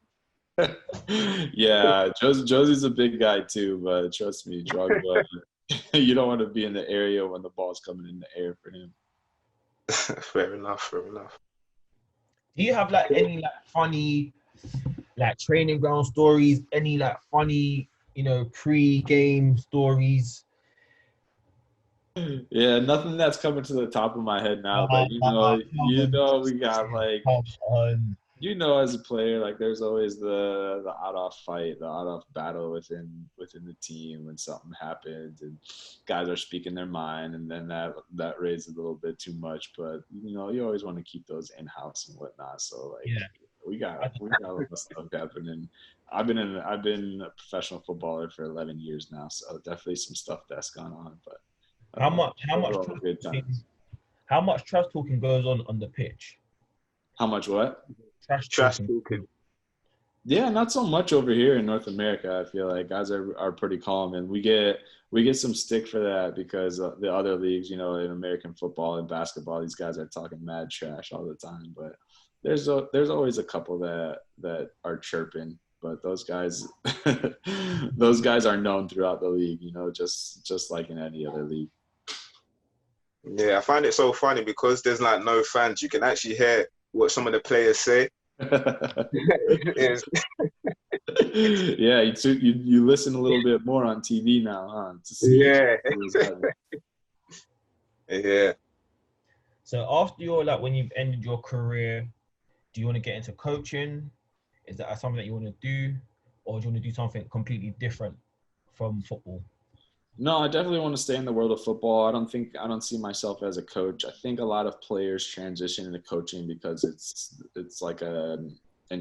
Speaker 2: Yeah, Josie's a big guy too, but trust me, Drogba, you don't want to be in the area when the ball's coming in the air for him.
Speaker 1: Fair enough.
Speaker 3: Do you have like any like funny like training ground stories? Any like funny, pre-game stories?
Speaker 2: Yeah, nothing that's coming to the top of my head now, but we got like, as a player, like there's always the out-off fight, the out-off battle within the team when something happens and guys are speaking their mind, and then that raises a little bit too much. But you always want to keep those in-house and whatnot. So like, we got a lot of stuff happening. I've been a professional footballer for 11 years now, so definitely some stuff that's gone on, but.
Speaker 3: How much trash talking goes on the pitch?
Speaker 2: How much what?
Speaker 1: Trash talking.
Speaker 2: Yeah, not so much over here in North America. I feel like guys are pretty calm, and we get some stick for that because the other leagues, in American football and basketball, these guys are talking mad trash all the time. But there's always a couple that are chirping. But those guys are known throughout the league, just like in any other league.
Speaker 1: Yeah, I find it so funny because there's like no fans. You can actually hear what some of the players say.
Speaker 2: Yeah, you listen a little bit more on TV now, huh? To see
Speaker 1: yeah.
Speaker 3: So after when you've ended your career, do you want to get into coaching? Is that something that you want to do, or do you want to do something completely different from football?
Speaker 2: No, I definitely want to stay in the world of football. I don't see myself as a coach. I think a lot of players transition into coaching because it's like an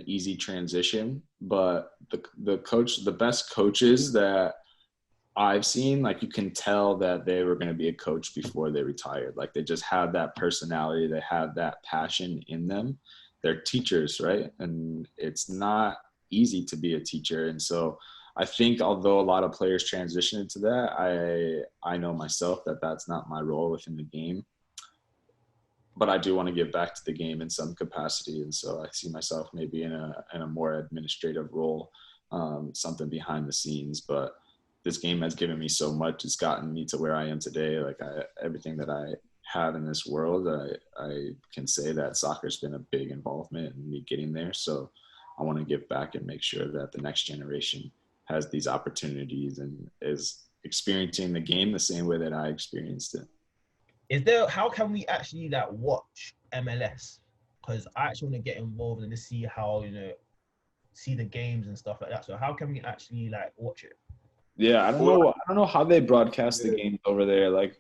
Speaker 2: easy transition. But the best coaches that I've seen, like you can tell that they were going to be a coach before they retired. Like they just have that personality, they have that passion in them. They're teachers, right? And it's not easy to be a teacher. And so I think although a lot of players transition into that, I know myself that that's not my role within the game. But I do want to give back to the game in some capacity. And so I see myself maybe in a more administrative role, something behind the scenes. But this game has given me so much. It's gotten me to where I am today. Like everything that I have in this world, I can say that soccer's been a big involvement in me getting there. So I want to give back and make sure that the next generation has these opportunities and is experiencing the game the same way that I experienced it.
Speaker 3: How can we actually watch MLS? Because I actually want to get involved and to see how, see the games and stuff like that. So how can we actually watch it?
Speaker 2: Yeah, I don't know how they broadcast the games over there. Like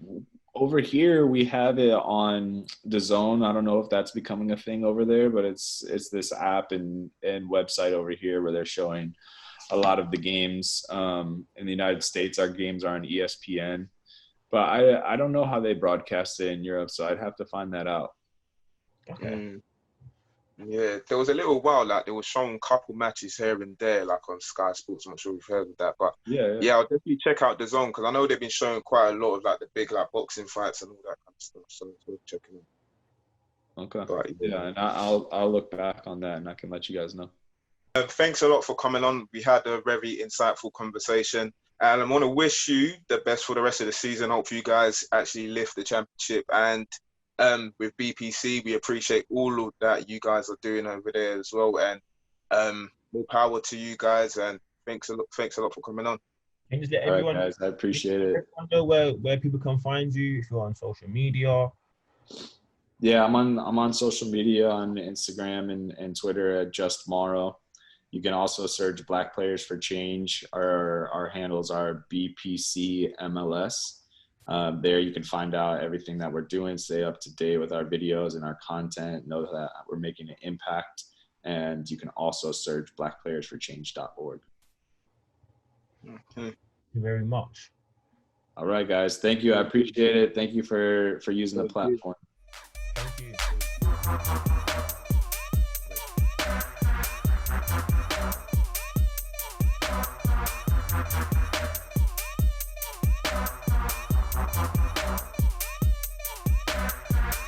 Speaker 2: over here, we have it on DAZN. I don't know if that's becoming a thing over there, but it's this app and website over here where they're showing a lot of the games. In the United States, our games are on ESPN, but I don't know how they broadcast it in Europe, so I'd have to find that out.
Speaker 3: Okay.
Speaker 1: Yeah, there was a little while they were showing a couple matches here and there, like on Sky Sports. I'm not sure if you've heard of that, but yeah, I'll definitely check out DAZN because I know they've been showing quite a lot of the big boxing fights and all that kind of stuff. So it's worth checking out.
Speaker 2: Okay. But, yeah, and I'll look back on that and I can let you guys know.
Speaker 1: Thanks a lot for coming on. We had a very insightful conversation. And I want to wish you the best for the rest of the season. Hope you guys actually lift the championship. And with BPC, we appreciate all of that you guys are doing over there as well. And more power to you guys. And thanks a lot for coming on.
Speaker 3: And just let
Speaker 2: All
Speaker 3: everyone,
Speaker 2: right, guys, I appreciate it.
Speaker 3: know where people can find you if you're on social media.
Speaker 2: Yeah, I'm on social media on Instagram and Twitter at Just Morrow. You can also search Black Players for Change. Our handles are BPC MLS. There you can find out everything that we're doing, stay up to date with our videos and our content, know that we're making an impact. And you can also search blackplayersforchange.org.
Speaker 1: Mm-hmm.
Speaker 3: Thank you very much.
Speaker 2: All right, guys. Thank you. I appreciate it. Thank you for using the platform.
Speaker 3: Thank you.